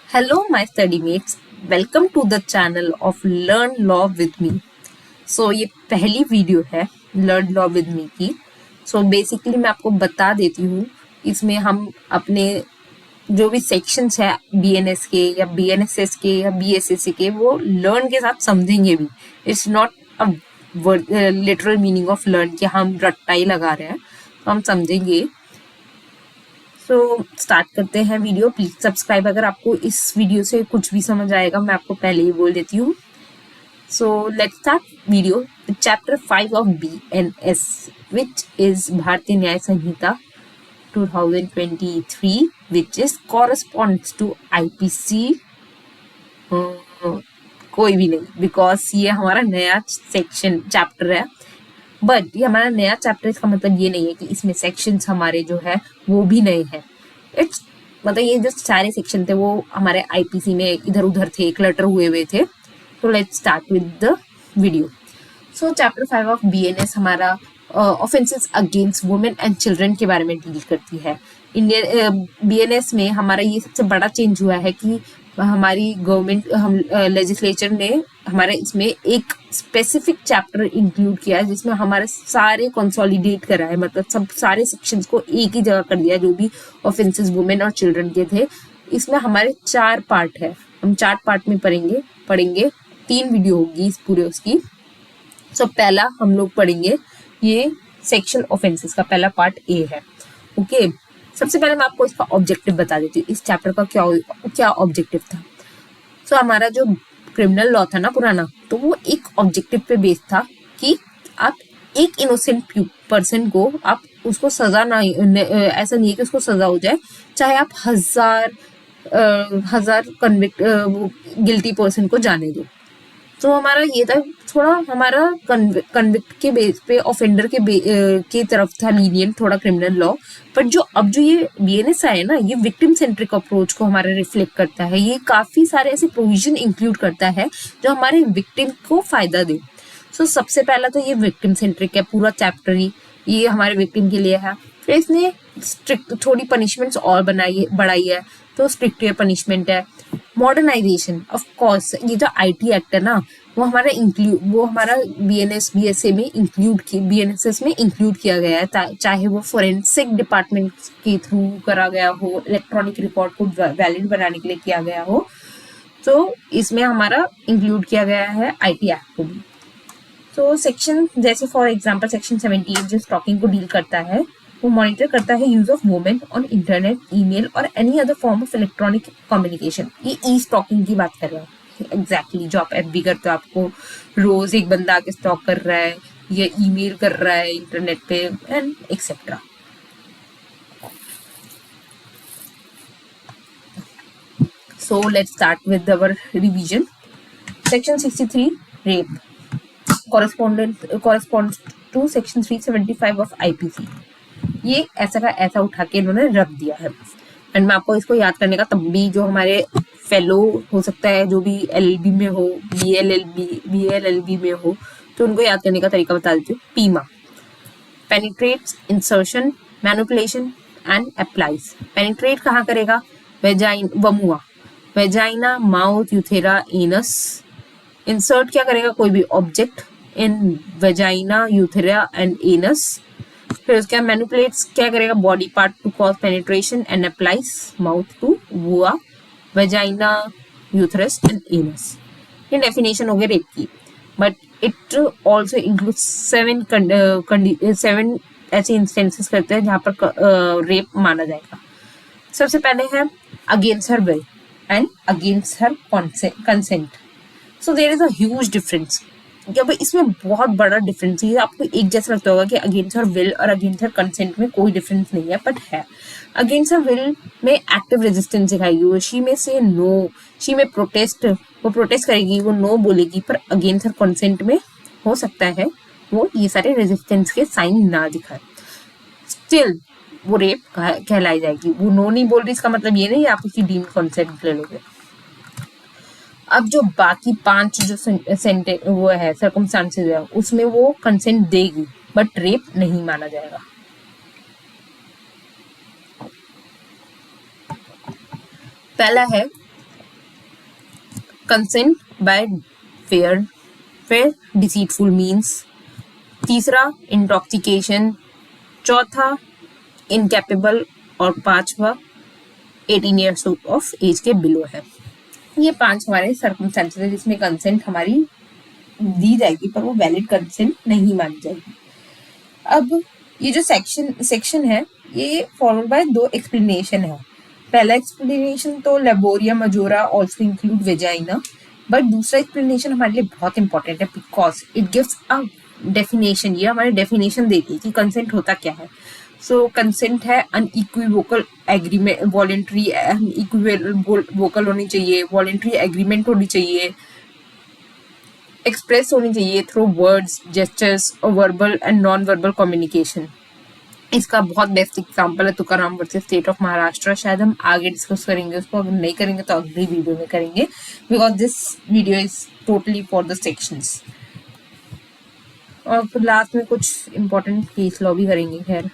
Hello, my study mates. Welcome to the channel of Learn Law with me. So ये पहली video है Learn Law with me की. So basically मैं आपको बता देती हूँ इसमें हम अपने जो भी सेक्शंस है BNS के या BNSS के या BSSC के वो लर्न के साथ समझेंगे भी. It's not a literal meaning of learn कि हम रट्टा ही लगा रहे हैं, तो हम समझेंगे. सो स्टार्ट करते हैं वीडियो. प्लीज सब्सक्राइब अगर आपको इस वीडियो से कुछ भी समझ आएगा, मैं आपको पहले ही बोल देती हूँ. So let's start video. Chapter 5 of BNS which is Bharatiya Nyaya Sanhita 2023 which is corresponds to IPC. कोई भी नहीं, बिकॉज ये हमारा नया सेक्शन चैप्टर है. बट ये हमारा नया चैप्टर, इसका मतलब ये नहीं है कि इसमें सेक्शंस हमारे जो है वो भी नए हैं. इट्स मतलब ये जो सारे सेक्शन थे वो हमारे IPC में इधर उधर थे, क्लटर हुए थे. तो let's start with the video. So chapter 5 of BNS हमारा offences against women and children के बारे में डील करती है. इंडियन BNS में हमारा ये सबसे बड़ा चेंज हुआ है कि हमारी गवर्नमेंट लेजिस्लेचर ने हमारे इसमें एक स्पेसिफिक चैप्टर इंक्लूड किया है जिसमें हमारे सारे कंसोलिडेट करा है, मतलब सब सारे सेक्शंस को एक ही जगह कर दिया जो भी ऑफेंसेस वुमेन और चिल्ड्रन के थे. इसमें हमारे 4 पार्ट है, हम 4 पार्ट में पढ़ेंगे 3 वीडियो होगी इस पूरे उसकी. सो पहला हम लोग पढ़ेंगे ये सेक्शुअल ऑफेंसेस का पहला पार्ट ए है. ओके, सबसे पहले मैं आपको इसका ऑब्जेक्टिव बता देती हूँ, इस चैप्टर का क्या ऑब्जेक्टिव था. सो हमारा जो क्रिमिनल लॉ था ना पुराना, तो वो एक ऑब्जेक्टिव पे बेस्ड था कि आप एक इनोसेंट पर्सन को आप उसको सजा ना, ऐसा नहीं है कि उसको सजा हो जाए, चाहे आप हजार कन्विक्ट गिल्टी पर्सन को जाने दो. तो हमारा ये था, थोड़ा हमारा कन्विक्ट के बेस पे ऑफेंडर के तरफ था लीनियंट थोड़ा क्रिमिनल लॉ. बट जो ये BNS है ना, ये विक्टिम सेंट्रिक अप्रोच को हमारा रिफ्लेक्ट करता है. ये काफी सारे ऐसे प्रोविजन इंक्लूड करता है जो हमारे विक्टिम को फायदा दे. सो सबसे पहला तो ये विक्टिम सेंट्रिक है, पूरा चैप्टर ही ये हमारे विक्टिम के लिए है. फिर इसने स्ट्रिक्ट थोड़ी पनिशमेंट्स और बढ़ाई है, तो स्ट्रिक्टर पनिशमेंट है. मॉडर्नाइजेशन, ऑफ कोर्स ये जो IT एक्ट है ना, वो हमारा BNSS में इंक्लूड किया गया है, चाहे वो फोरेंसिक डिपार्टमेंट के थ्रू करा गया हो, इलेक्ट्रॉनिक रिकॉर्ड को वैलिड बनाने के लिए किया गया हो. तो इसमें हमारा इंक्लूड किया गया है IT एक्ट को भी. तो सेक्शन जैसे फॉर एग्जांपल सेक्शन 78 जो स्टॉकिंग को डील करता है, वो मॉनिटर करता है use of women on internet, email और any other form of electronic communication. ये ई-स्टॉकिंग की बात कर रहा है एग्जैक्टली, जो आप FB करते हो, आपको रोज एक बंदा आके स्टॉक कर रहा है या ईमेल कर रहा है इंटरनेट पे and etcetera. So let's start with our revision. Section 63 rape corresponds to section 375 of IPC. ये ऐसा का ऐसा उठा के इन्होंने रख दिया है. एंड मैं आपको इसको याद करने का तब भी, जो हमारे फेलो हो सकता है जो भी LLB में हो, BLLB में हो, तो उनको याद करने का तरीका बता देती हूँ. पीमा penetrates, insertion, manipulation and applies. Penetrate कहाँ करेगा? Vagina, mouth, urethra, anus. Insert क्या करेगा? कोई भी object in vagina, urethra and anus. फिर उसके मैनिपुलेट्स क्या करेगा? Body part to cause penetration and applies mouth to vulva, vagina, uterus and anus. ये डेफिनेशन हो गई रेप की. बट इट ऑल्सो इंक्लूड्स 7 ऐसे इंस्टेंसेस करते हैं जहाँ पर रेप माना जाएगा. सबसे पहले है against her will and against her consent. So there is a huge difference. जब इसमें बहुत बड़ा डिफरेंस है, आपको एक जैसा लगता होगा कि अगेंस्ट हर विल और अगेंस्ट हर कंसेंट में कोई डिफरेंस नहीं है, बट है. अगेंस्ट हर विल में एक्टिव रेजिस्टेंस दिखाएगी वो, शी में से नो, शी में प्रोटेस्ट, वो प्रोटेस्ट करेगी, वो नो बोलेगी. पर अगेंस्ट हर कंसेंट में हो सकता है वो ये सारे रेजिस्टेंस के साइन ना दिखाए, स्टिल वो रेप कहलाई जाएगी. वो नो नहीं बोल रही, इसका मतलब ये नहीं आप उसकी डीम्ड कंसेंट ले लोगे. अब जो बाकी 5 जो वो है सर्कमस्टांसेस है, उसमें वो कंसेंट देगी बट रेप नहीं माना जाएगा. पहला है कंसेंट बाय फेयर फिर डिसीटफुल मीन्स, तीसरा इंटॉक्सिकेशन, चौथा इनकैपेबल और पांचवा 18 ईयर्स ऑफ एज के बिलो है। ये 5 हमारे सर्कमस्टेंसेस है जिसमें कंसेंट हमारी दी जाएगी पर वो वैलिड कंसेंट नहीं मानी जाएगी। अब ये जो सेक्शन है ये फॉलोड बाय 2 एक्सप्लेनेशन है। पहला एक्सप्लेनेशन तो लेबोरिया मजोरा ऑल्सो इंक्लूड वेजाइना, बट दूसरा एक्सप्लेनेशन हमारे लिए बहुत इंपॉर्टेंट है because it gives a definition. ये हमारे डेफिनेशन देती है कि कंसेंट होता क्या है। सो कंसेंट है अनइक्विवोकल एग्रीमेंट, वॉलेंट्री अनइक्विवोकल होनी चाहिए, वॉलेंट्री एग्रीमेंट होनी चाहिए, एक्सप्रेस होनी चाहिए थ्रू वर्ड्स, जेस्चर्स और verbal and non verbal communication. इसका बहुत बेस्ट एग्जांपल है Tukaram versus state of Maharashtra. शायद हम आगे डिस्कस करेंगे उसको, अगर नहीं करेंगे तो अगली वीडियो में करेंगे because this video is totally for the sections. और फिर लास्ट में कुछ इम्पोर्टेंट केस लॉ भी करेंगे। खैर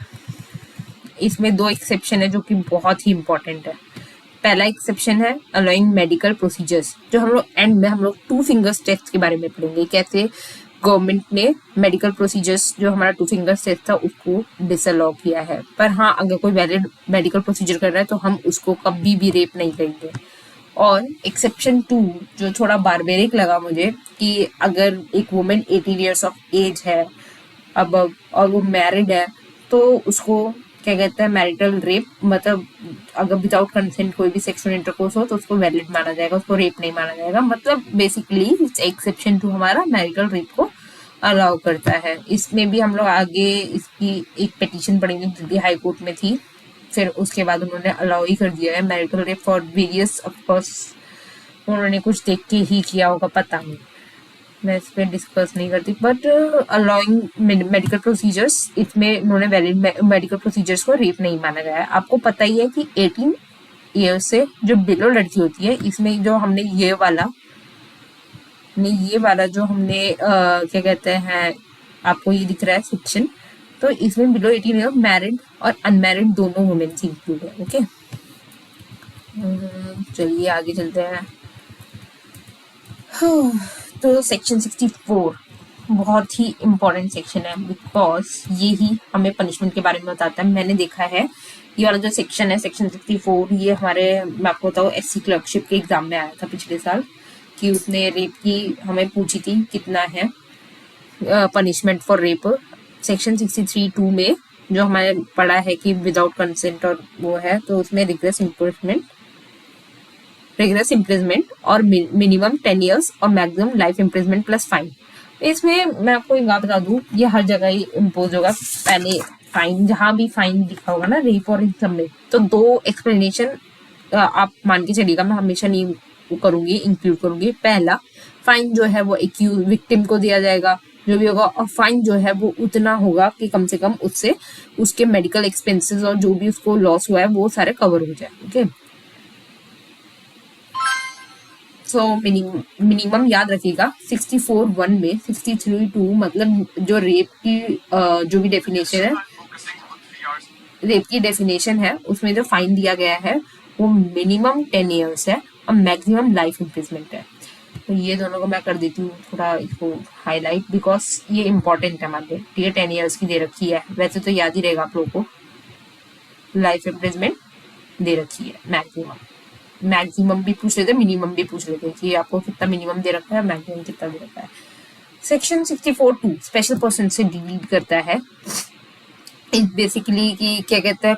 इसमें 2 एक्सेप्शन है जो कि बहुत ही इम्पोर्टेंट है। पहला एक्सेप्शन है अलाउइंग मेडिकल प्रोसीजर्स, जो हम लोग एंड में हम लोग 2 फिंगर्स टेस्ट के बारे में पढ़ेंगे, कैसे गवर्नमेंट ने मेडिकल प्रोसीजर्स जो हमारा 2 फिंगर्स टेस्ट था उसको डिसअलाउ किया है। पर हाँ, अगर कोई वैलिड मेडिकल प्रोसीजर कर रहा है तो हम उसको कभी भी रेप नहीं करेंगे। और एक्सेप्शन 2 जो थोड़ा बारबेरिक लगा मुझे, कि अगर एक वुमेन 18 ईयर्स ऑफ एज है अब और वो मैरिड है तो उसको क्या कहते हैं मैरिटल रेप, मतलब अगर विदाउट कंसेंट कोई भी सेक्सुअल इंटरकोर्स हो तो उसको वैलिड माना जाएगा, उसको रेप नहीं माना जाएगा। मतलब बेसिकली एक्सेप्शन 2 हमारा मैरिटल रेप को अलाउ करता है। इसमें भी हम लोग आगे इसकी एक पिटीशन पढ़ेंगे दिल्ली हाई कोर्ट में थी, फिर उसके बाद उन्होंने अलाउ ही कर दिया है marital rape for various, of course उन्होंने कुछ देख के ही किया होगा, पता नहीं, मैं इस पर डिस्कस नहीं करती। बट अलाउइंग मेडिकल प्रोसीजर्स, इसमें उन्होंने वैलिड मेडिकल प्रोसीजर्स को रेप नहीं माना गया है। आपको पता ही है कि 18 ईयर से जो बिलो लड़की होती है, इसमें जो हमने ये वाला जो हमने क्या कहते हैं, आपको ये दिख रहा है सेक्शन, तो इसमें बिलो 18 ईयर मैरिड और अनमैरिड दोनों वुमेन्स इंक्लूड है। ओके, चलिए आगे चलते हैं। तो सेक्शन 64 बहुत ही इम्पोर्टेंट सेक्शन है बिकॉज ये ही हमें पनिशमेंट के बारे में बताता है। मैंने देखा है ये वाला जो सेक्शन है सेक्शन 64, ये हमारे, मैं आपको बताऊँ, SC क्लर्कशिप के एग्जाम में आया था पिछले साल, कि उसने रेप की हमें पूछी थी कितना है पनिशमेंट फॉर रेप। सेक्शन 63(2) में जो हमारे पढ़ा है कि विदाउट कंसेंट और वो है, तो उसमें रिग्रेस इम्प्रिजमेंट और मिनिमम 10 ईयर्स और maximum life imprisonment plus fine. इसमें मैं आपको एक बात बता दूं, ये हर जगह ही इम्पोज होगा। पहले फाइन, जहां भी फाइन लिखा होगा ना रेप और इन सब में, तो 2 एक्सप्लेनेशन आप मान के चलिएगा, मैं हमेशा नहीं करूंगी, इंक्लूड करूंगी। पहला, फाइन जो है वो एक्यूज विक्टिम को दिया जाएगा जो भी होगा, और फाइन जो है वो उतना होगा कि कम से कम उससे उसके मेडिकल एक्सपेंसेस और जो भी उसको लॉस हुआ है वो सारे कवर हो जाए। ओके, सो मिनिमम याद रखिएगा 64(1) में 63(2) मतलब जो रेप की जो भी डेफिनेशन है, रेप की डेफिनेशन है, उसमें जो फाइन दिया गया है वो मिनिमम 10 ईयर्स है और मैक्सिमम लाइफ इम्प्रिजमेंट है। तो ये दोनों को मैं कर देती हूँ थोड़ा इसको हाईलाइट बिकॉज ये इंपॉर्टेंट है हमारे लिए। ठीक है, 10 ईयर्स की दे रखी है, वैसे तो याद ही रहेगा आप लोगों को। लाइफ इम्प्रिजमेंट दे रखी है, मैक्सिमम भी पूछ लेते, मिनिमम भी पूछ लेते कि आपको कितना मिनिमम दे रखा है, मैक्सिमम कितना दे रखा है। सेक्शन 64(2) स्पेशल पर्सन से डील करता है। बेसिकली कि क्या कहता है,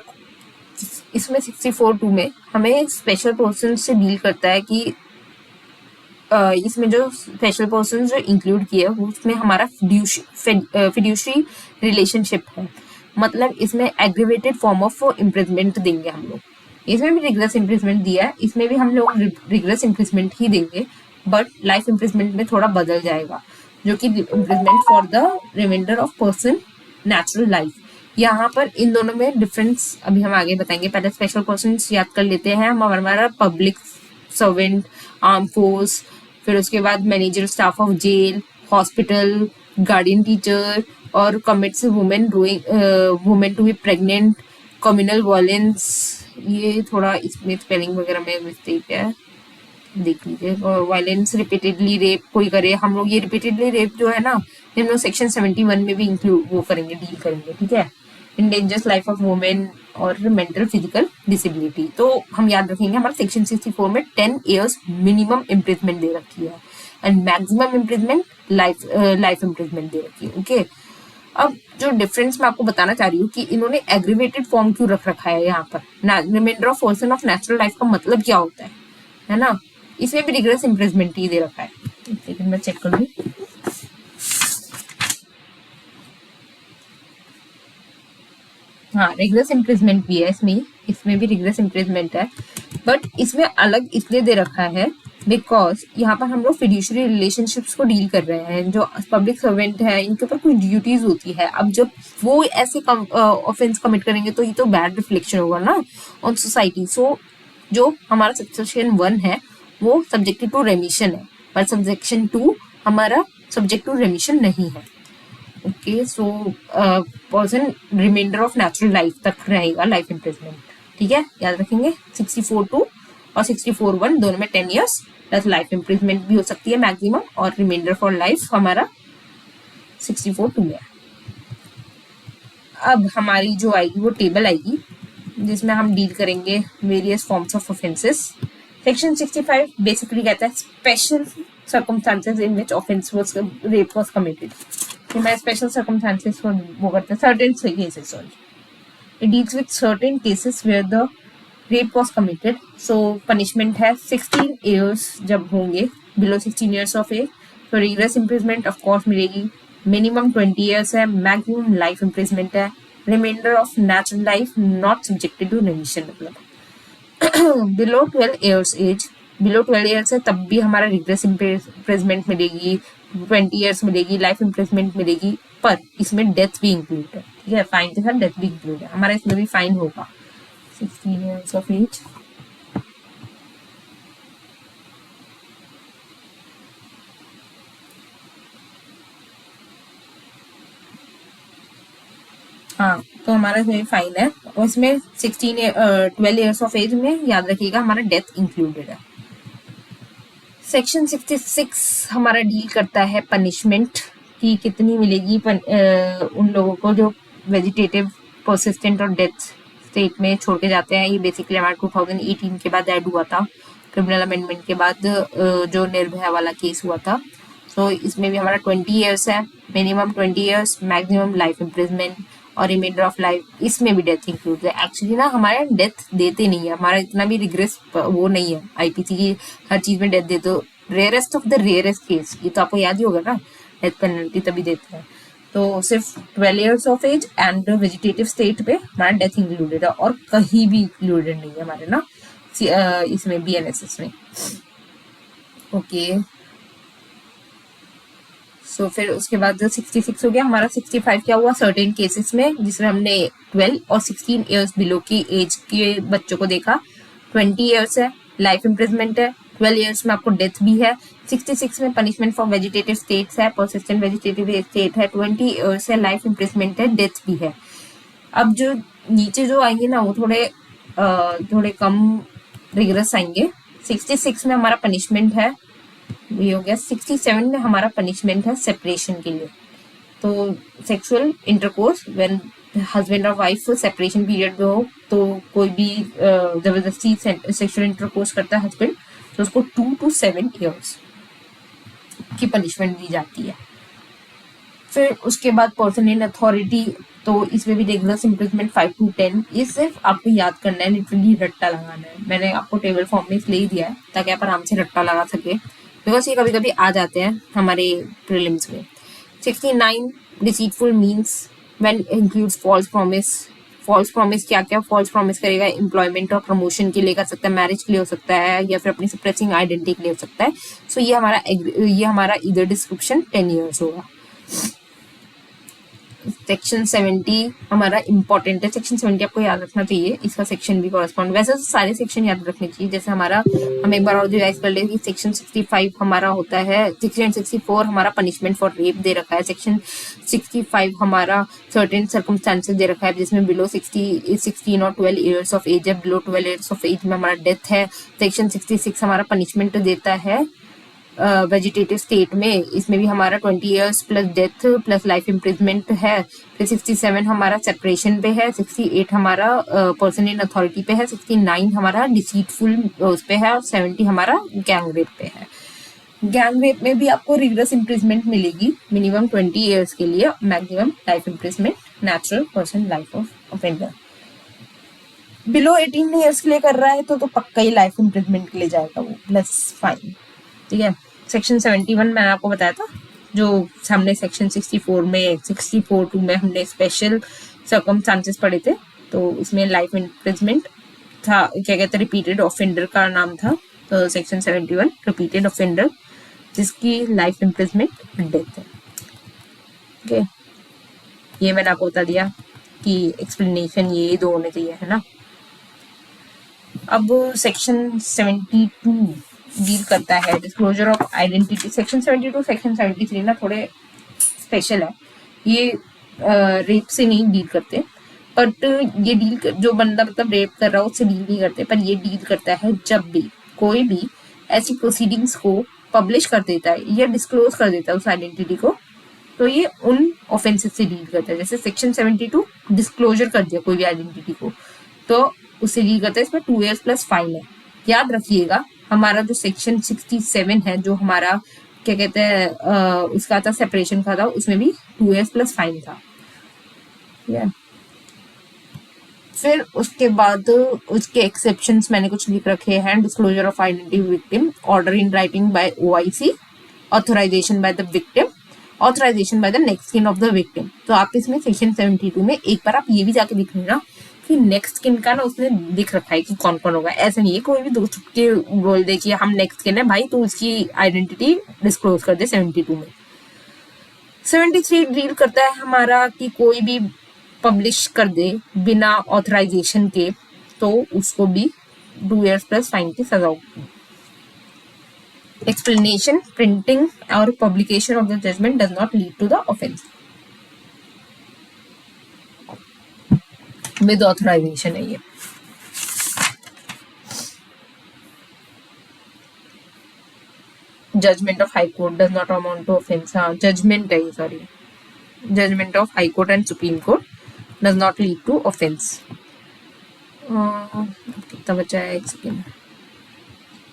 इसमें 64(2) में हमें स्पेशल पर्सन से डील करता है कि इसमें जो स्पेशल पर्सन जो इंक्लूड किए उसमें हमारा फिड्यूशरी रिलेशनशिप है। मतलब इसमें एग्रीवेटेड फॉर्म ऑफ इम्प्रिजमेंट देंगे हम लोग। इसमें भी रिग्रेस इम्प्रिजमेंट दिया है, इसमें भी हम लोग रिग्रेस इम्प्रिजमेंट ही देंगे, बट लाइफ इम्प्रिजमेंट में थोड़ा बदल जाएगा, जो कि imprisonment for the remainder of person natural life. यहाँ पर इन दोनों में डिफरेंस अभी हम आगे बताएंगे। पहले स्पेशल पर्सन याद कर लेते हैं हम। हमारा पब्लिक सर्वेंट, आर्म फोर्स, फिर उसके बाद manager staff of jail, hospital, guardian teacher और commits women to be pregnant, communal violence. ये थोड़ा इसमें स्पेलिंग वगैरह में मिस्टेक है, देख लीजिए, वायलेंस रिपीटेडली रेप कोई करे, हम लोग ये रिपीटेडली रेप जो है ना, हम लोग सेक्शन 71 में भी इंक्लूड वो करेंगे, डील करेंगे, ठीक है। इंडेंजर्स लाइफ ऑफ वुमेन और मेंटल फिजिकल डिसेबिलिटी, तो हम याद रखेंगे हमारा सेक्शन 64 में 10 ईयर्स मिनिमम इम्प्रिजमेंट दे रखी है and maximum imprisonment life imprisonment दे रखी है, ओके। अब जो डिफरेंस मैं आपको बताना चाह रही हूँ कि इन्होंने एग्रीवेटेड फॉर्म क्यों रख रखा है यहाँ पर, remainder of person of natural life का मतलब क्या होता है ना। इसमें भी रिग्रेस इम्प्रिजमेंट ही दे रखा है, लेकिन मैं चेक कर लूँ। हाँ, रिग्रेस इम्प्रिजमेंट भी है इसमें भी रिग्रेस इम्प्रिजमेंट है, बट इसमें अलग इसलिए दे रखा है बिकॉज यहाँ पर हम लोग फिड्यूशरी रिलेशनशिप्स को डील कर रहे हैं। जो पब्लिक सर्वेंट है इनके ऊपर कुछ ड्यूटीज होती है, अब जब वो ऐसे ऑफेंस कमिट करेंगे तो ये तो बैड रिफ्लेक्शन होगा ना ऑन सोसाइटी। सो जो हमारा सेक्शन 1 है वो सब्जेक्टेड टू रेमिशन है, पर सेक्शन 2 हमारा सब्जेक्ट टू रेमिशन नहीं है, okay. So person remainder of natural life तक रहेगा लाइफ इम्प्रिजमेंट, ठीक है, याद रखेंगे। 64(2) और 64(1) दोनों में 10 ईयर्स प्लस लाइफ इम्प्रिजमेंट भी हो सकती है मैक्सिमम, और रिमाइंडर फॉर लाइफ हमारा 64(2) है। अब हमारी जो आएगी वो टेबल आएगी जिसमें हम डील करेंगे various forms of offences. Section 65 basically कहता है special circumstances in which offence was rape was committed. मैं स्पेशल सर्कमस्टांसेस को वो करते हैं, certain cases, sorry, it deals with certain cases where the rape was committed. So punishment है 16 years जब होंगे बिलो 16 ईयर्स ऑफ एज, तो rigorous imprisonment of course मिलेगी, मिनिमम 20 ईयर्स है, मैक्सिमम लाइफ इम्प्रिजमेंट है, remainder of natural life not subjected to remission, मतलब below 12 years age, below 12 years है तब भी हमारा रिग्रेस इम्प्रिजमेंट मिलेगी, 20 ईयर्स मिलेगी, लाइफ इम्प्रिजमेंट मिलेगी, पर इसमें डेथ भी इंक्लूड है, ठीक है, फाइन के साथ डेथ भी इंक्लूड है, हमारा इसमें भी फाइन होगा 16 ईयर्स ऑफ एज। हाँ, तो हमारा इसमें फाइन है, और इसमें 12 ईयर्स ऑफ एज में याद रखिएगा हमारा डेथ इंक्लूडेड है। सेक्शन 66 हमारा डील करता है पनिशमेंट की कितनी मिलेगी उन लोगों को जो वेजिटेटिव परसिस्टेंट और डेथ स्टेट में छोड़ के जाते हैं। ये बेसिकली हमारा 2018 के बाद ऐड हुआ था, क्रिमिनल अमेंडमेंट के बाद जो निर्भया वाला केस हुआ था। तो इसमें भी हमारा 20 ईयर्स है, minimum 20 years, maximum life imprisonment और रिमाइंडर ऑफ लाइफ, इसमें भी डेथ इंक्लूड है। एक्चुअली ना हमारे डेथ देते नहीं है, हमारा इतना भी रिग्रेस वो नहीं है आईपीसी की हर चीज में डेथ दे, तो rarest of the rarest case, ये तो आपको याद ही होगा ना, डेथ पेनल्टी तभी देते हैं। तो सिर्फ 12 years of age and vegetative state पे हमारा डेथ इंक्लूडेड है, और कहीं भी इंक्लूडेड नहीं है हमारे ना इसमें BNSS में, ओके। सो फिर उसके बाद 66 हो गया हमारा। 65 क्या हुआ, सर्टेन केसेस में जिसमें हमने 12 और 16 ईयर्स बिलो की एज के बच्चों को देखा, 20 ईयर्स है, लाइफ इम्प्रिजमेंट है, 12 ईयर्स में आपको डेथ भी है, 66 में पनिशमेंट फॉर वेजिटेटिव स्टेट्स है, परसिस्टेंट वेजिटेटिव स्टेट है, 20 ईयर्स है, लाइफ इम्प्रिजमेंट है, डेथ भी है। अब जो नीचे जो आएंगे ना वो थोड़े कम रिग्रेस आएंगे। 66 में हमारा पनिशमेंट है, ये हो गया। 67 में हमारा पनिशमेंट है सेपरेशन के लिए, तो सेक्सुअल इंटरकोर्स व्हेन हस्बैंड और वाइफ सेपरेशन पीरियड में हो, तो कोई भी जबरदस्ती सेक्सुअल इंटरकोर्स करता है हस्बैंड, तो उसको 2 to 7 ईयर्स की पनिशमेंट दी जाती है। फिर उसके बाद पर्सन इन अथॉरिटी, तो इसमें भी रेगुलर इम्प्रिजमेंट 5 to 10। ये सिर्फ आपको याद करना है, लिटरली रट्टा लगाना है। मैंने आपको टेबल फॉर्म में इसलिए ही दिया है ताकि आप आराम से रट्टा लगा सके, बिकॉज ये कभी कभी आ जाते हैं हमारे प्रीलिम्स में। 69 deceitful means when includes false promise. False promise क्या क्या फॉल्स प्रॉमिस करेगा, एम्प्लॉयमेंट और प्रमोशन के लिए कर सकता है, मैरिज के लिए हो सकता है, या फिर अपनी सप्रेसिंग आइडेंटिटी के लिए हो सकता है। सो ये हमारा इधर डिस्क्रिप्शन 10 ईयर्स होगा। सेक्शन 70 हमारा इम्पोर्टेंट है। सेक्शन 70 आपको याद रखना चाहिए, इसका सेक्शन भी कॉरेस्पॉन्ड, वैसे तो सारे सेक्शन याद रखने चाहिए। जैसे हमारा, हम एक बार और रिवाइज कर लेंगे, सेक्शन 65 हमारा होता है, सेक्शन 64 हमारा पनिशमेंट फॉर रेप दे रखा है। सेक्शन 65 हमारा सर्टेन सर्कमस्टांसेस दे रखा है, जिसमें बिलो 16 और 12 ईयर्स ऑफ एज है। बिलो 12 ईयर्स ऑफ एज में हमारा डेथ है। सेक्शन 66 हमारा पनिशमेंट देता है वेजिटेटिव स्टेट में, इसमें भी हमारा 20 years plus death plus life imprisonment है। फिर 67 हमारा सेपरेशन पे है। 68 हमारा पर्सन इन अथॉरिटी पे है। 69 हमारा डिसीटफुल उस पे है। और 70 हमारा गैंग रेप पे है। गैंग रेप में भी आपको रिगरस इम्प्रिजमेंट मिलेगी, मिनिमम 20 ईयर्स के लिए, maximum life imprisonment, natural person life of offender. Below 18 years के लिए कर रहा है तो पक्का ही लाइफ इम्प्रिजमेंट के लिए जाएगा वो, प्लस फाइन। ठीक है। सेक्शन 71 मैंने आपको बताया था, जो हमने सेक्शन 64 में 64(2) में हमने स्पेशल सर्कमस्टांसेस पढ़े थे, तो इसमें लाइफ इम्प्रिजमेंट था, क्या कहते हैं, रिपीटेड ऑफेंडर का नाम था। तो सेक्शन 71 रिपीटेड ऑफेंडर जिसकी लाइफ इम्प्रिजमेंट डेथ है। ओके, ये मैंने आपको बता दिया कि एक्सप्लेनेशन ये दो होने चाहिए, है ना। अब सेक्शन 72 डील करता है disclosure of identity. Section 72 section 73 ना थोड़े स्पेशल है, ये रेप से नहीं डील करते, बट ये डील जो बंदा मतलब रेप कर रहा है उससे डील नहीं करते, पर ये डील करता है जब भी कोई भी ऐसी प्रोसीडिंग्स को पब्लिश कर देता है या डिस्क्लोज कर देता है उस आइडेंटिटी को, तो ये उन ऑफेंसेस से डील करता है। जैसे सेक्शन 72 डिस्क्लोजर कर दिया कोई भी आइडेंटिटी को, तो उससे डील करता है, इसमें 2 years प्लस फाइन है। याद रखिएगा, हमारा जो सेक्शन 67 है, जो हमारा क्या कहते हैं उसका था सेपरेशन का था, उसमें भी 2 years प्लस फाइन था। फिर उसके बाद उसके एक्सेप्शंस मैंने कुछ लिख रखे हैं। Disclosure of identity victim, order in writing by OIC, authorization by the victim, authorization by the next kin of the victim. तो आप इसमें सेक्शन 72 में एक बार आप ये भी जाके देख लेना कि नेक्स्ट किन का ना उसने लिख रखा है कि कौन कौन होगा। ऐसा नहीं है कोई भी दोस्त के बोल दे कि हम नेक्स्ट किन है भाई, तो उसकी आइडेंटिटी डिस्क्लोज कर दे 72 में। 73 डील करता है हमारा कि कोई भी पब्लिश कर दे बिना ऑथराइजेशन के, तो उसको भी 2 years प्लस फाइन की सजा होगी। एक्सप्लेनेशन, प्रिंटिंग और publication of the judgement does not lead to the offence. With authorization है ये। Judgement of high court does not amount to offence. हाँ, जजमेंट है ये, sorry, judgement of high court and supreme court does not lead to offence. कितना बचा है, एक second,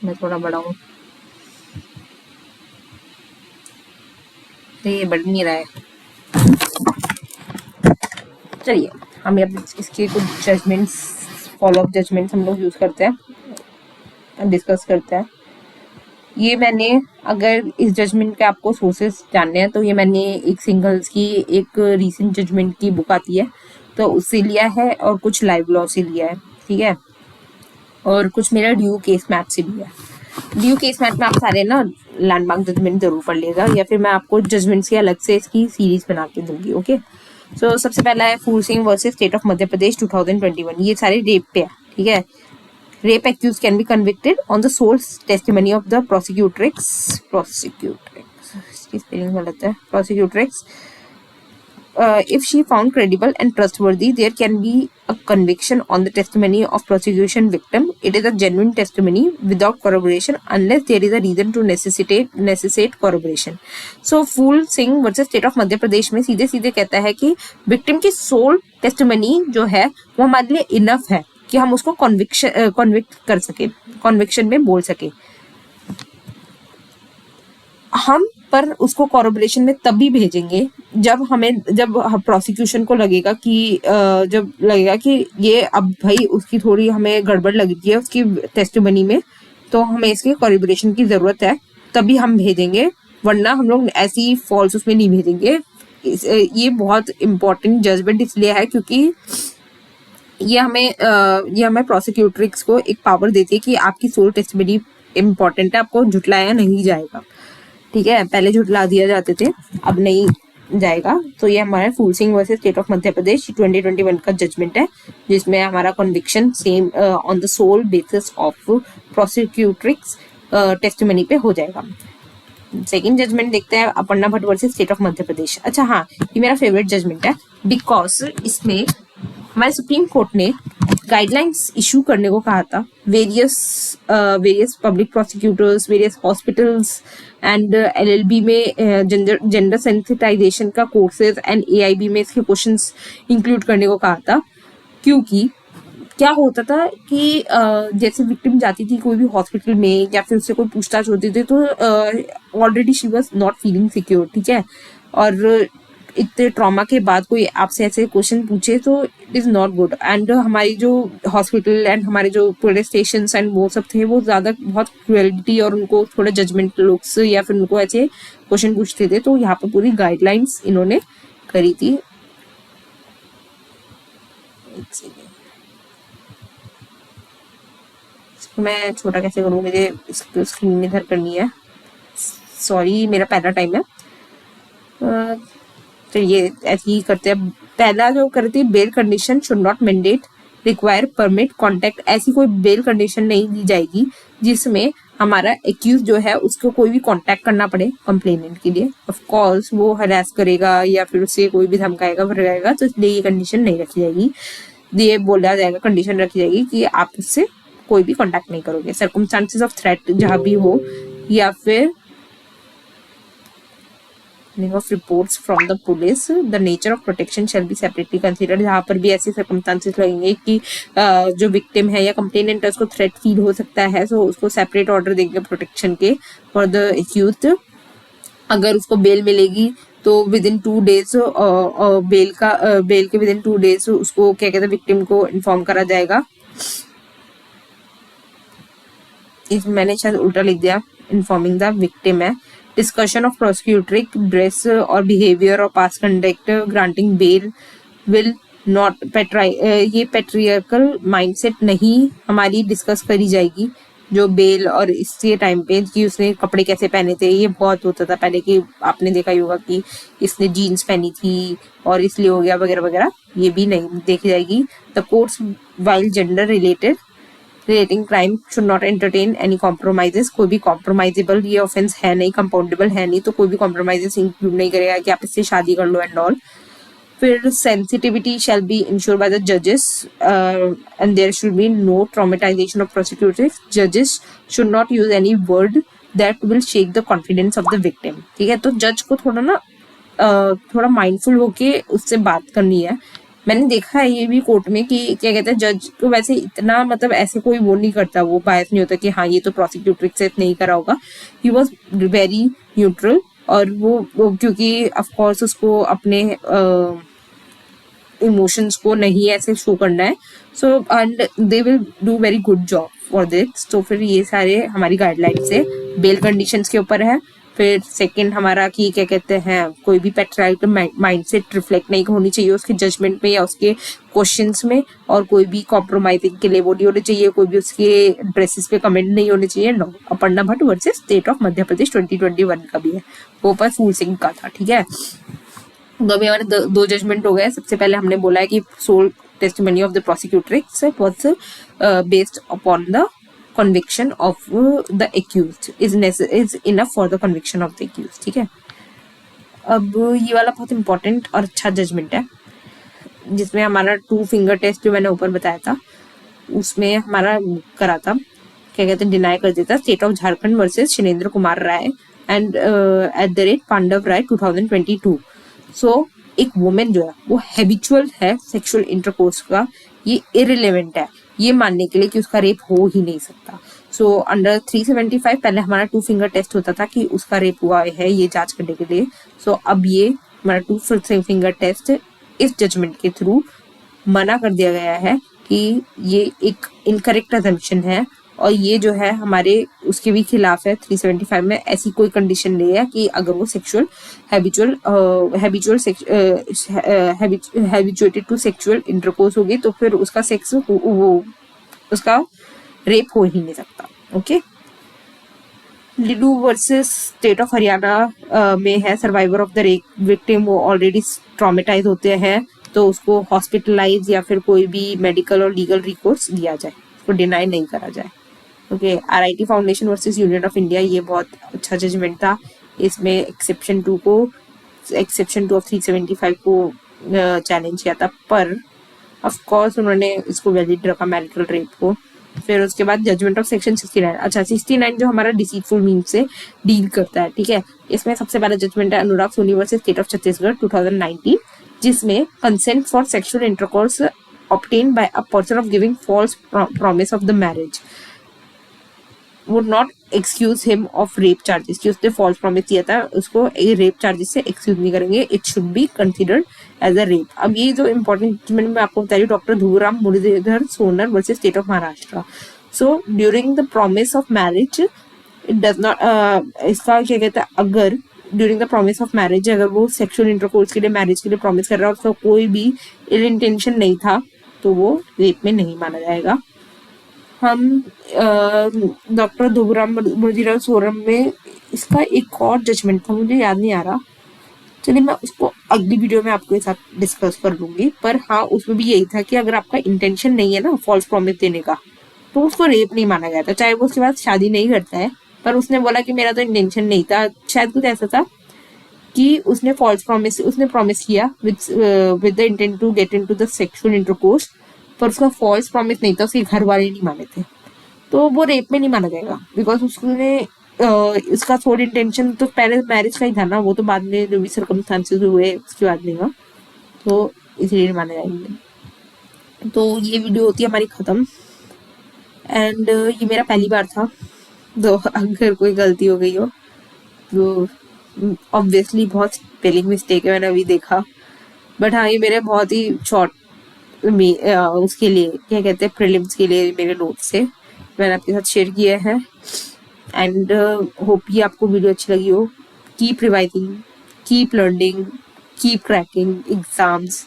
मैं थोड़ा बढ़ाऊं, तो ये बढ़ नहीं रहा है। चलिए हम इसके कुछ जजमेंट्स, फॉलो अप जजमेंट्स हम लोग यूज करते हैं, डिस्कस करते हैं। ये मैंने, अगर इस जजमेंट के आपको सोर्सेस जानने हैं तो ये मैंने एक सिंगल्स की एक रीसेंट जजमेंट की बुक आती है तो उससे लिया है, और कुछ लाइव लॉ से लिया है, ठीक है, और कुछ मेरा ड्यू केस मैथ से लिया है। ड्यू केस मैथ में आप सारे ना लैंडमार्क जजमेंट जरूर पढ़ लेगा, या फिर मैं आपको जजमेंट्स की अलग से इसकी सीरीज बना के दूंगी। ओके, सो सबसे पहला है फूल Singh versus state of Madhya Pradesh 2021। ये सारे रेप पे है, ठीक है। Rape accused can be convicted on the sole testimony of the prosecutrix, इसकी स्पेलिंग गलत है, prosecutrix. If she found credible and trustworthy, there can be a conviction on the testimony of prosecution victim. It is a genuine testimony without corroboration unless there is a reason to necessitate corroboration. So, Phool Singh versus state of Madhya Pradesh में सीधे सीधे कहता है कि victim की soul testimony जो है वो हमारे लिए इनफ है कि हम उसको कॉन्विक्ट कर सके, कॉन्विक्शन में बोल सके। हम पर उसको कॉरोबोरेशन में तभी भेजेंगे जब प्रोसिक्यूशन को लगेगा कि ये अब भाई उसकी थोड़ी हमें गड़बड़ लगी है उसकी टेस्टिमनी में, तो हमें इसके कॉरोबोरेशन की जरूरत है, तभी हम भेजेंगे, वरना हम लोग ऐसी फॉल्स उसमें नहीं भेजेंगे। ये बहुत इंपॉर्टेंट जजमेंट इसलिए है क्योंकि ये हमें प्रोसिक्यूट्रिक्स को एक पावर देती है कि आपकी सोल टेस्टिमनी इम्पोर्टेंट है, आपको झुटलाया नहीं जाएगा, ठीक है। पहले झुटला दिया जाते थे, अब नहीं, जाएगा। तो ये हमारा Phool Singh versus state of Madhya Pradesh 2021 का जजमेंट है, जिसमें हमारा conviction same on the sole basis of prosecutrix testimony पे हो जाएगा। सेकंड जजमेंट देखते हैं, Aparna Bhatt versus state of Madhya Pradesh. अच्छा हाँ, ये मेरा फेवरेट जजमेंट है, बिकॉज इसमें हमारे सुप्रीम कोर्ट ने गाइडलाइंस इशू करने को कहा था various public prosecutors, various hospitals and LLB में जेंडर सेंसिटाइजेशन का कोर्सेज एंड एआईबी में इसके क्वेश्चंस इंक्लूड करने को कहा था। क्योंकि क्या होता था कि जैसे विक्टिम जाती थी कोई भी हॉस्पिटल में या फिर उससे कोई पूछताछ होती थी तो already she was not feeling secure, ठीक है, और इतने ट्रॉमा के बाद कोई आपसे ऐसे क्वेश्चन पूछे तो it is not good. And हमारी जो हॉस्पिटल एंड हमारे जो पुलिस स्टेशन एंड वो सब थे वो ज़्यादा बहुत क्रुएलिटी और उनको थोड़े जजमेंट लुक्स या फिर उनको ऐसे क्वेश्चन पूछते थे। तो यहाँ पर पूरी गाइडलाइंस इन्होंने करी थी। मैं छोटा कैसे करूँ, मुझे इसको स्क्रीन इधर करनी है, सॉरी मेरा पहला टाइम है। तो ये ऐसे ही करते हैं। पहला जो करती है, bail condition should not mandate require permit contact. ऐसी कोई बेल कंडीशन नहीं दी जाएगी जिसमें हमारा एक्यूज जो है उसको कोई भी कांटेक्ट करना पड़े कंप्लेनेंट के लिए। ऑफ कोर्स वो हरास करेगा या फिर उससे कोई भी धमकाएगा भगाएगा, तो इसलिए ये कंडीशन नहीं रखी जाएगी। ये बोला जाएगा, कंडीशन रखी जाएगी कि आप उससे कोई भी कांटेक्ट नहीं करोगे। सर्कमस्टांसेस ऑफ थ्रेट जहाँ भी हो या फिर of reports from the police, the nature of protection shall be separately considered। यहाँ पर भी ऐसे सर्कमस्टांसेस लगेंगे कि जो विक्टिम है या कंप्लेनेंट है उसको थ्रेट फील हो सकता है, सो उसको सेपरेट ऑर्डर देंगे प्रोटेक्शन के फॉर द एक्यूज्ड। अगर उसको बेल मिलेगी तो विद इन 2 days बेल के विद इन 2 days उसको क्या कहते हैं विक्टिम को इन्फॉर्म करा जाएगा। इस मैंने शायद उल्टा लिख दिया, इन्फॉर्मिंग द विक्टिम है। डिस्कशन ऑफ प्रोसिक्यूटरी ड्रेस और बिहेवियर और past conduct granting bail will not ये पेट्रियर्कल माइंडसेट नहीं हमारी डिस्कस करी जाएगी। जो बेल और इसके टाइम पे कि उसने कपड़े कैसे पहने थे, ये बहुत होता था पहले कि आपने देखा ही होगा कि इसने जीन्स पहनी थी और इसलिए हो गया वगैरह वगैरह, ये भी नहीं देखी जाएगी। The courts while gender relating crime should not entertain any compromises. कोई भी कॉम्प्रोमाइजेबल ये ऑफेंस है नहीं, कंपाउंडेबल है नहीं, तो कोई भी कॉम्प्रोमाइजेस इंक्लूड नहीं करेगा कि आप इससे शादी कर लो एंड ऑल। फिर sensitivity shall be ensured by the जजेस and there should be no traumatisation of prosecutors. जजेस should not use any word that will shake the confidence of the victim, ठीक है। तो जज को थोड़ा ना थोड़ा माइंडफुल होके उससे बात करनी है। मैंने देखा है ये भी कोर्ट में कि क्या कहते हैं जज को वैसे इतना मतलब ऐसे कोई वो नहीं करता, वो बायस नहीं होता कि हाँ ये तो प्रोसिक्यूटर से नहीं करा होगा। ही वॉज वेरी न्यूट्रल और वो क्योंकि ऑफ कोर्स उसको अपने इमोशंस को नहीं ऐसे शो करना है, so and they will do very good job for this. तो फिर ये सारे हमारी गाइडलाइंस है, बेल कंडीशंस के ऊपर है। फिर सेकंड हमारा कि क्या कहते हैं कोई भी पेट्रियार्कल माइंडसेट रिफ्लेक्ट नहीं होनी चाहिए उसके जजमेंट में या उसके क्वेश्चंस में, और कोई भी कॉम्प्रोमाइजिंग के लिए वो नहीं होने चाहिए, कोई भी उसके ड्रेसेस पे कमेंट नहीं होने चाहिए। No. Aparna Bhatt versus state of Madhya Pradesh 2021 का भी है, वो पर फूल सिंह का था, ठीक है। तो अभी हमारे दो जजमेंट हो गए। सबसे पहले हमने बोला है कि sole testimony of the prosecutors was based upon the conviction of the accused is enough for the conviction of the accused, ठीक है। अब ये वाला बहुत इंपॉर्टेंट और अच्छा जजमेंट है जिसमें हमारा 2 फिंगर टेस्ट जो मैंने ऊपर बताया था उसमें हमारा करा था, क्या कहते हैं डिनाई कर देता state of Jharkhand versus Shailendra Kumar Rai and @ Pandav Rai 2022। So एक वुमेन जो है वो हैबिचुअल है सेक्सुअल इंटरकोर्स का, ये इररिलेवेंट है ये मानने के लिए कि उसका रेप हो ही नहीं सकता। सो अंडर 375 पहले हमारा 2 फिंगर टेस्ट होता था कि उसका रेप हुआ है ये जांच करने के लिए। सो अब ये हमारा 2 फिंगर टेस्ट इस जजमेंट के थ्रू मना कर दिया गया है कि ये एक इनकरेक्ट अजम्पशन है और ये जो है हमारे उसके भी खिलाफ है। 375 में ऐसी कोई कंडीशन नहीं है कि अगर वो sexual habituated to sexual intercourse होगी तो फिर उसका सेक्स वो उसका रेप हो ही नहीं सकता। Okay, Ledo versus state of Haryana में है, survivor of the rape victim वो ऑलरेडी ट्रॉमेटाइज होते हैं तो उसको हॉस्पिटलाइज या फिर कोई भी मेडिकल और लीगल रिकोर्स दिया जाए, उसको डिनाई नहीं करा जाए। Okay, RIT foundation versus union of India, ये बहुत अच्छा जजमेंट था। इसमें एक्सेप्शन 2 ऑफ 375 को चैलेंज किया था, पर ऑफ कोर्स उन्होंने इसको वैलिड रखा मैरिटल रेप को। फिर उसके बाद जजमेंट ऑफ सेक्शन 69, अच्छा 69 जो हमारा डिसीटफुल मीन से डील करता है, ठीक है। इसमें सबसे पहला जजमेंट है Anurag Soni versus state of Chhattisgarh 2019, जिसमें consent for sexual intercourse obtained by a person of giving false promise of the marriage would not excuse him of rape charges, कि उसने false promise दिया था उसको rape charges से excuse नहीं करेंगे, it should be considered as a rape। अब ये जो important जजमेंट मैं आपको बता रही हूँ, doctor Dhruvaram Muralidhar Sonar versus state of Maharashtra. So during the promise of marriage it does not, इसका क्या कहता है, अगर during the promise of marriage अगर वो सेक्सुअल इंटरकोर्स के लिए मैरिज के लिए प्रॉमिस कर रहा है और उसका कोई भी इल इंटेंशन नहीं था तो वो रेप में नहीं माना जाएगा। हम डॉक्टर ध्रुवराम मुरलीधर सोनम में इसका एक और जजमेंट था, मुझे याद नहीं आ रहा, चलिए मैं उसको अगली वीडियो में आपके साथ डिस्कस कर लूंगी। पर हाँ, उसमें भी यही था कि अगर आपका इंटेंशन नहीं है ना फॉल्स प्रॉमिस देने का तो उसको रेप नहीं माना गया था, चाहे वो उसके बाद शादी नहीं करता है। पर उसने बोला कि मेरा तो इंटेंशन नहीं था, शायद कुछ ऐसा था कि उसने फॉल्स प्रॉमिस, उसने प्रॉमिस किया with the intent to get into the sexual intercourse, पर उसका फॉल्स प्रॉमिस नहीं था, उसके घर वाले नहीं माने थे, तो वो रेप में नहीं माना जाएगा बिकॉज उसने इसका सोल इंटेंशन तो पहले मैरिज का ही था ना, वो तो बाद में जो भी सर्कमस्टांसेस हुए उसके बाद नहीं हुआ, तो इसलिए नहीं माने जाएंगे। तो ये वीडियो होती है हमारी खत्म। एंड ये मेरा पहली बार था, तो अगर कोई गलती हो गई हो तो ऑब्वियसली बहुत स्पेलिंग मिस्टेक है, मैंने अभी देखा। बट हाँ, ये मेरे बहुत ही शॉर्ट उसके लिए क्या कहते हैं प्रीलिम्स के लिए मेरे नोट्स से मैंने आपके साथ शेयर किया है। एंड होप ये आपको वीडियो अच्छी लगी हो। Keep revising, keep learning, keep cracking exams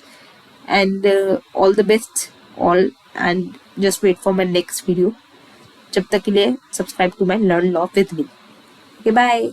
and all the best all, and just wait for my next video. जब तक के लिए subscribe to my learn law with me. Okay, bye.